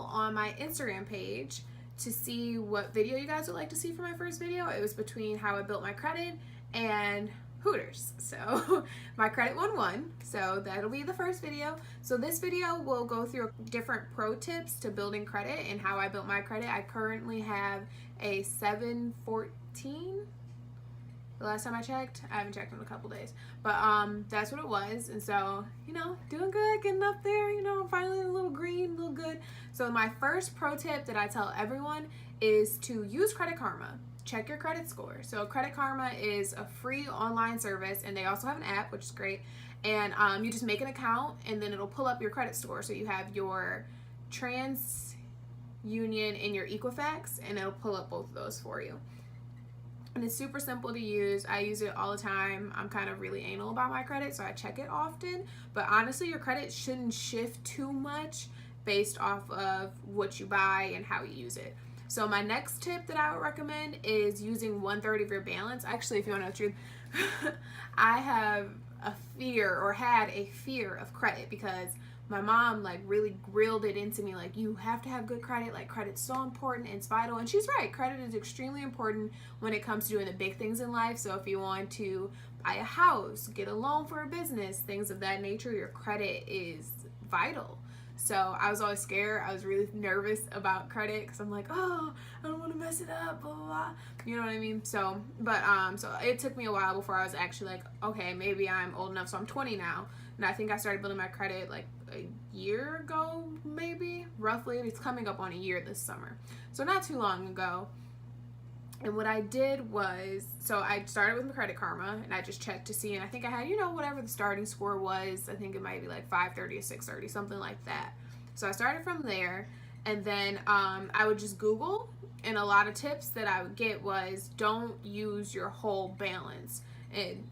poll on my Instagram page to see what video you guys would like to see for my first video. It was between how I built my credit and Hooters. So my credit one won, so that'll be the first video. So this video will go through different pro tips to building credit and how I built my credit. I currently have a 714. The last time I checked, I haven't checked in a couple days, but that's what it was. And so, you know, doing good, getting up there, you know, finally a little green, a little good. So my first pro tip that I tell everyone is to use Credit Karma. Check your credit score. So Credit Karma is a free online service, and they also have an app, which is great. And you just make an account, and then it'll pull up your credit score. So you have your TransUnion and your Equifax, and it'll pull up both of those for you. And it's super simple to use. I use it all the time. I'm kind of really anal about my credit, so I check it often. But honestly, your credit shouldn't shift too much based off of what you buy and how you use it. So my next tip that I would recommend is using 1/3 of your balance. Actually, if you want to know the truth, I have a fear, or had a fear of credit, because my mom like really grilled it into me, like, you have to have good credit, like credit's so important, it's vital. And she's right, credit is extremely important when it comes to doing the big things in life. So if you want to buy a house, get a loan for a business, things of that nature, your credit is vital. So I was always scared. I was really nervous about credit because I'm like, oh, I don't want to mess it up, blah, blah, blah. You know what I mean? So, but, so it took me a while before I was actually like, okay, maybe I'm old enough. So I'm 20 now. And I think I started building my credit like a year ago, maybe, roughly. It's coming up on a year this summer. So not too long ago. And what I did was, so I started with my Credit Karma, and I just checked to see, and I think I had, you know, whatever the starting score was. I think it might be like 530 or 630, something like that. So I started from there, and then I would just Google, and a lot of tips that I would get was, don't use your whole balance. And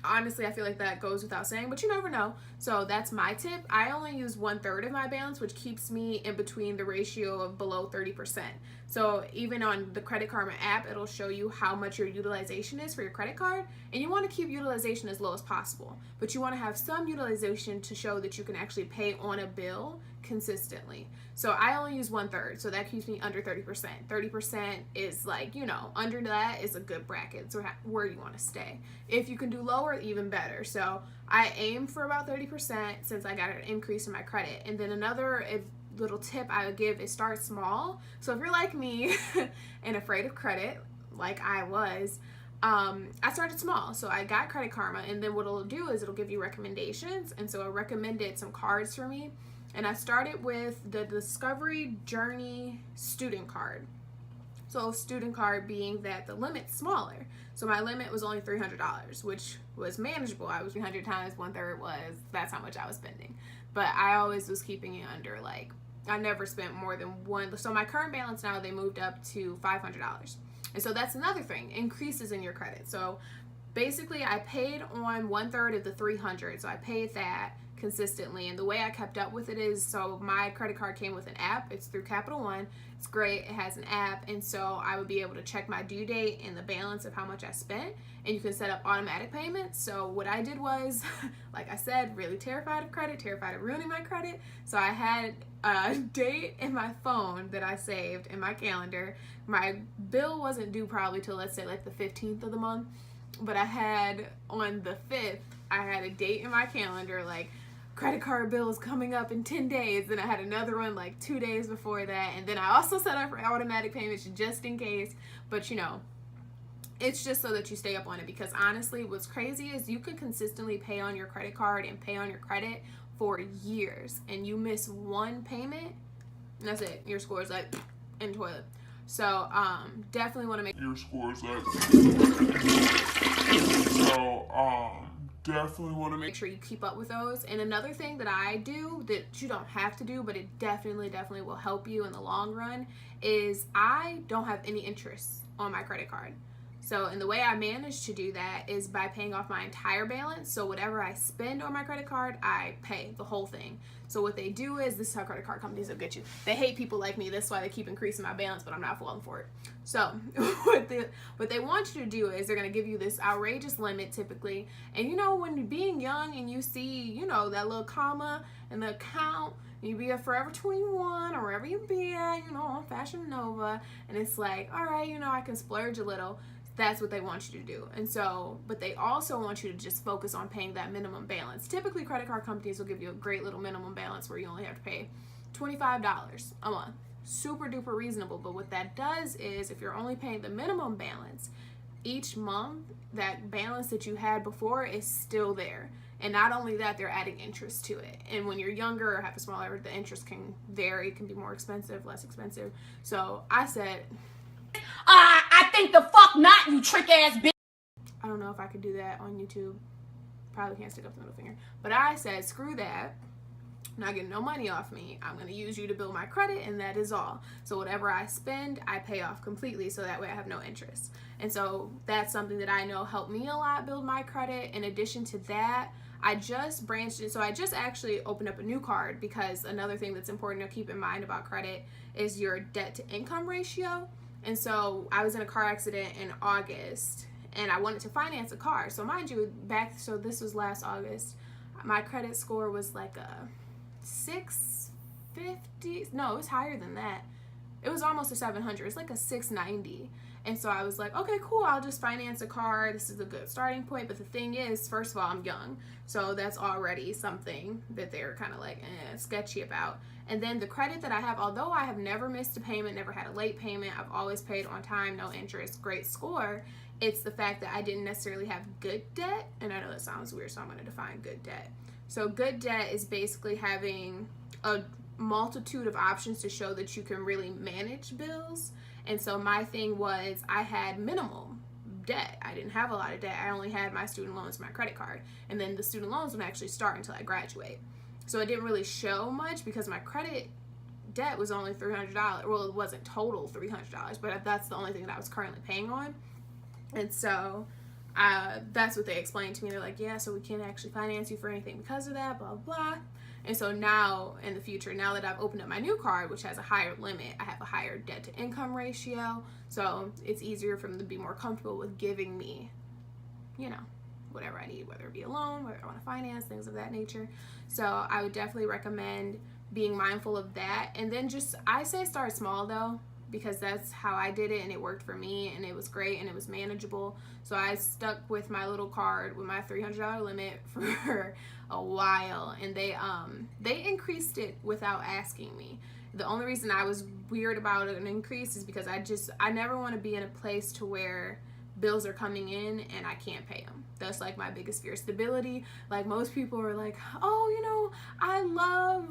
honestly, I feel like that goes without saying, but you never know. So that's my tip. I only use 1/3 of my balance, which keeps me in between the ratio of below 30%. So even on the Credit Karma app, it'll show you how much your utilization is for your credit card. And you want to keep utilization as low as possible, but you want to have some utilization to show that you can actually pay on a bill consistently. So I only use 1/3, so that keeps me under 30%. 30% is like, you know, under that is a good bracket, so where you want to stay. If you can do lower, even better. So I aim for about 30% since I got an increase in my credit. And then another little tip I would give is start small. So if you're like me and afraid of credit, like I was, I started small. So I got Credit Karma, and then what it'll do is it'll give you recommendations. And so it recommended some cards for me. And I started with the Discovery Journey student card. So student card being that the limit's smaller. So my limit was only $300, which was manageable. I was 300 times 1/3 was, that's how much I was spending. But I always was keeping it under, like, I never spent more than one. So my current balance now, they moved up to $500. And so that's another thing, increases in your credit. So basically I paid on 1/3 of the 300. So I paid that consistently, and the way I kept up with it is, so my credit card came with an app. It's through Capital One. It's great. It has an app, and so I would be able to check my due date and the balance of how much I spent, and you can set up automatic payments. So what I did was, like I said, really terrified of credit, terrified of ruining my credit. So I had a date in my phone that I saved in my calendar. My bill wasn't due probably till, let's say, like the 15th of the month, but I had on the 5th, I had a date in my calendar, like, credit card bill is coming up in 10 days. Then I had another one like 2 days before that. And then I also set up for automatic payments just in case. But you know, it's just so that you stay up on it, because honestly, what's crazy is you could consistently pay on your credit card and pay on your credit for years, and you miss one payment, and that's it. Your score is like in the toilet. So definitely want to make your scores like so definitely want to make sure you keep up with those. And another thing that I do that you don't have to do, but it definitely will help you in the long run, is I don't have any interest on my credit card. So, and the way I manage to do that is by paying off my entire balance. So whatever I spend on my credit card, I pay the whole thing. So what they do is, this is how credit card companies will get you. They hate people like me. That's why they keep increasing my balance, but I'm not falling for it. So what they want you to do is they're going to give you this outrageous limit typically. And you know, when you're being young and you see, you know, that little comma in the account, you be at Forever 21 or wherever you be at, you know, on Fashion Nova, and it's like, all right, you know, I can splurge a little. That's what they want you to do. And so, but they also want you to just focus on paying that minimum balance. Typically, credit card companies will give you a great little minimum balance where you only have to pay $25 a month. Super duper reasonable. But what that does is, if you're only paying the minimum balance, each month, that balance that you had before is still there. And not only that, they're adding interest to it. And when you're younger or have a smaller, the interest can vary. It can be more expensive, less expensive. So I said, I think the fuck not, you trick ass bitch. I don't know if I could do that on YouTube. Probably can't stick up the middle finger. But I said, screw that. I'm not getting no money off me. I'm going to use you to build my credit, and that is all. So whatever I spend, I pay off completely, so that way I have no interest. And so that's something that I know helped me a lot build my credit. In addition to that, I just branched it. So I just actually opened up a new card, because another thing that's important to keep in mind about credit is your debt to income ratio. And so I was in a car accident in August, and I wanted to finance a car. So mind you, so this was last August, my credit score was like a 650. No, it was higher than that. It was almost a 700. It's like a 690. And so I was like, okay, cool, I'll just finance a car. This is a good starting point. But the thing is, first of all, I'm young. So that's already something that they're kind of like sketchy about. And then the credit that I have, although I have never missed a payment, never had a late payment, I've always paid on time, no interest, great score. It's the fact that I didn't necessarily have good debt. And I know that sounds weird, so I'm going to define good debt. So good debt is basically having a multitude of options to show that you can really manage bills. And so my thing was, I had minimal debt. I didn't have a lot of debt. I only had my student loans and my credit card. And then the student loans wouldn't actually start until I graduate. So it didn't really show much because my credit debt was only $300. Well, it wasn't total $300, but that's the only thing that I was currently paying on. And so that's what they explained to me. They're like, yeah, so we can't actually finance you for anything because of that, blah, blah. And so now in the future, now that I've opened up my new card, which has a higher limit, I have a higher debt to income ratio. So it's easier for them to be more comfortable with giving me, you know, whatever I need, whether it be a loan, whether I want to finance, things of that nature. So I would definitely recommend being mindful of that. And then just, I say start small though, because that's how I did it, and it worked for me, and it was great, and it was manageable. So I stuck with my little card with my $300 limit for a while, and they increased it without asking me. The only reason I was weird about an increase is because I never want to be in a place to where bills are coming in and I can't pay them. That's like my biggest fear. Stability. Like most people are like, oh, you know, I love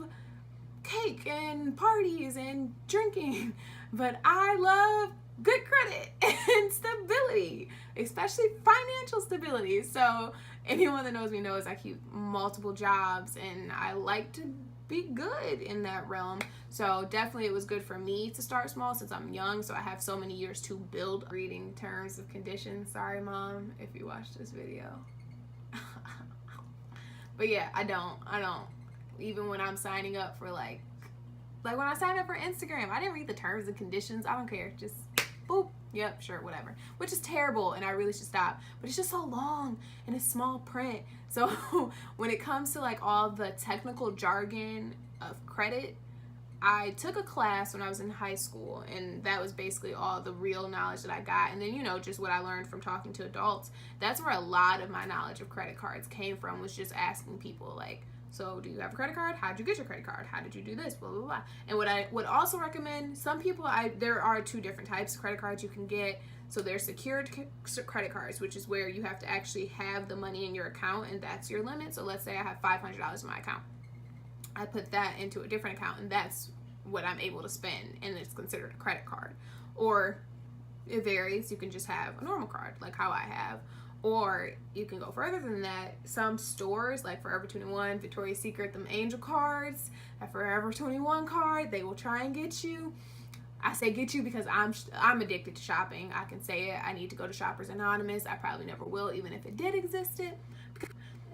cake and parties and drinking, but I love good credit and stability, especially financial stability. So anyone that knows me knows I keep multiple jobs, and I like to be good in that realm. So definitely it was good for me to start small since I'm young, so I have so many years to build. Reading terms of conditions. Sorry, Mom, if you watched this video. But yeah, I don't. Even when I'm signing up for like when I signed up for Instagram, I didn't read the terms and conditions. I don't care. Just boop. Yep, sure, whatever. Which is terrible, and I really should stop. But it's just so long, and it's small print. So when it comes to like all the technical jargon of credit, I took a class when I was in high school, and that was basically all the real knowledge that I got. And then, you know, just what I learned from talking to adults. That's where a lot of my knowledge of credit cards came from, was just asking people like, so do you have a credit card? How'd you get your credit card? How did you do this? Blah, blah, blah. And what I would also recommend, some people, there are two different types of credit cards you can get. So there's secured credit cards, which is where you have to actually have the money in your account, and that's your limit. So let's say I have $500 in my account. I put that into a different account, and that's what I'm able to spend, and it's considered a credit card. Or it varies. You can just have a normal card, like how I have. Or you can go further than that. Some stores, like Forever 21, Victoria's Secret, them angel cards, that Forever 21 card, they will try and get you. I say get you because I'm addicted to shopping. I can say it. I need to go to Shoppers Anonymous. I probably never will, even if it did exist. It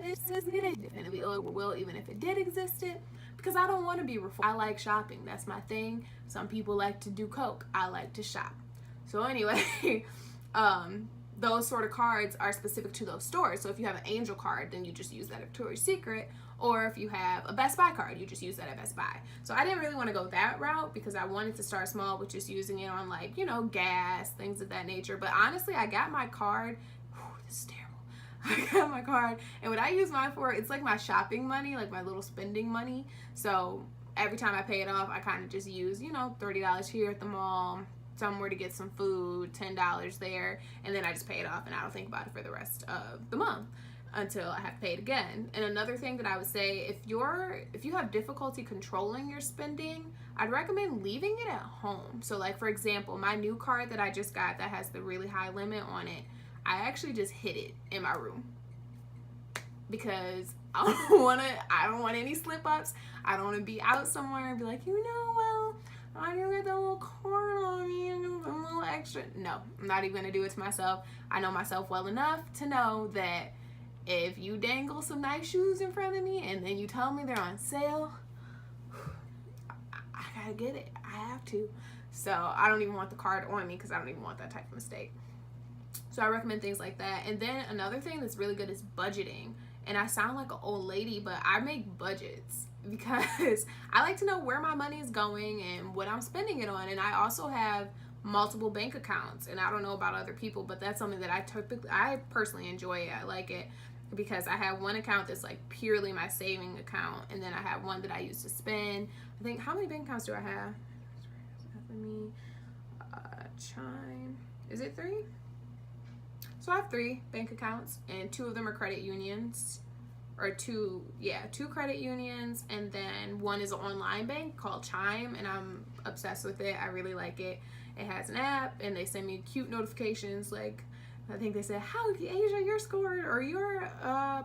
definitely will, even if it did exist. because I don't want to be reformed. I like shopping. That's my thing. Some people like to do coke. I like to shop. So anyway, those sort of cards are specific to those stores. So if you have an Angel card, then you just use that at Victoria's Secret. Or if you have a Best Buy card, you just use that at Best Buy. So I didn't really want to go that route because I wanted to start small with just using it on, like, you know, gas, things of that nature. But honestly, I got my card. This is terrible. I got my card, and what I use mine for, it's like my shopping money, like my little spending money. So every time I pay it off, I kind of just use, you know, $30 here at the mall, somewhere to get some food, $10 there, and then I just pay it off, and I don't think about it for the rest of the month until I have to pay it again. And another thing that I would say, if you have difficulty controlling your spending, I'd recommend leaving it at home. So like, for example, my new card that I just got that has the really high limit on it, I actually just hid it in my room because I don't want any slip ups. I don't want to be out somewhere and be like, you know, well, I didn't get that little card on me and a little extra. No, I'm not even going to do it to myself. I know myself well enough to know that if you dangle some nice shoes in front of me and then you tell me they're on sale, I gotta get it. I have to. So I don't even want the card on me because I don't even want that type of mistake. So I recommend things like that. And then another thing that's really good is budgeting. And I sound like an old lady, but I make budgets because I like to know where my money is going and what I'm spending it on. And I also have multiple bank accounts. And I don't know about other people, but that's something that I personally enjoy it. I like it because I have one account that's like purely my saving account. And then I have one that I use to spend. I think, how many bank accounts do I have? Chime. Is it 3? So I have 3 bank accounts, and 2 of them are credit unions, or 2 credit unions, and then one is an online bank called Chime, and I'm obsessed with it. I really like it. It has an app, and they send me cute notifications, like, I think they said, how, Asia, your score, or your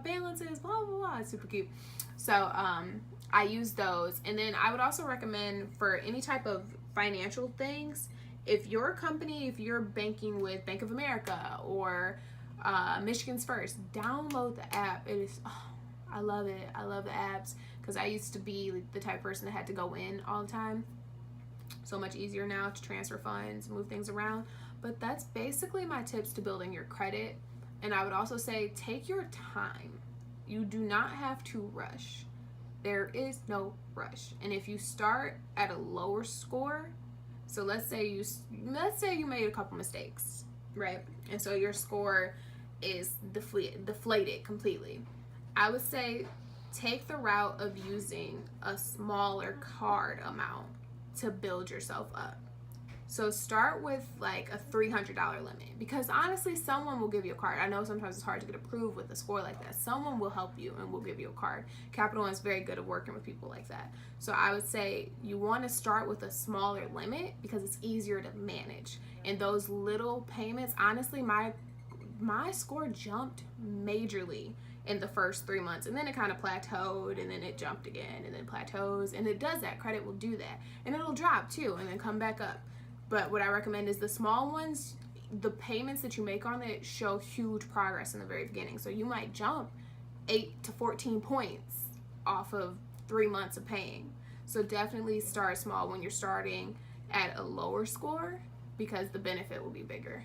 balance is, blah, blah, blah. It's super cute. So I use those, and then I would also recommend for any type of financial things, if your company, if you're banking with Bank of America or Michigan's First, download the app. It is, I love it. I love the apps because I used to be the type of person that had to go in all the time. So much easier now to transfer funds, move things around. But that's basically my tips to building your credit. And I would also say, take your time. You do not have to rush. There is no rush. And if you start at a lower score, so let's say you made a couple mistakes, right? And so your score is deflated completely. I would say take the route of using a smaller card amount to build yourself up. So start with like a $300 limit, because honestly, someone will give you a card. I know sometimes it's hard to get approved with a score like that. Someone will help you and will give you a card. Capital One is very good at working with people like that. So I would say you want to start with a smaller limit because it's easier to manage. And those little payments, honestly, my score jumped majorly in the first 3 months, and then it kind of plateaued, and then it jumped again, and then plateaus, and it does that. Credit will do that, and it'll drop too, and then come back up. But what I recommend is the small ones, the payments that you make on it show huge progress in the very beginning. So you might jump 8 to 14 points off of 3 months of paying. So definitely start small when you're starting at a lower score because the benefit will be bigger.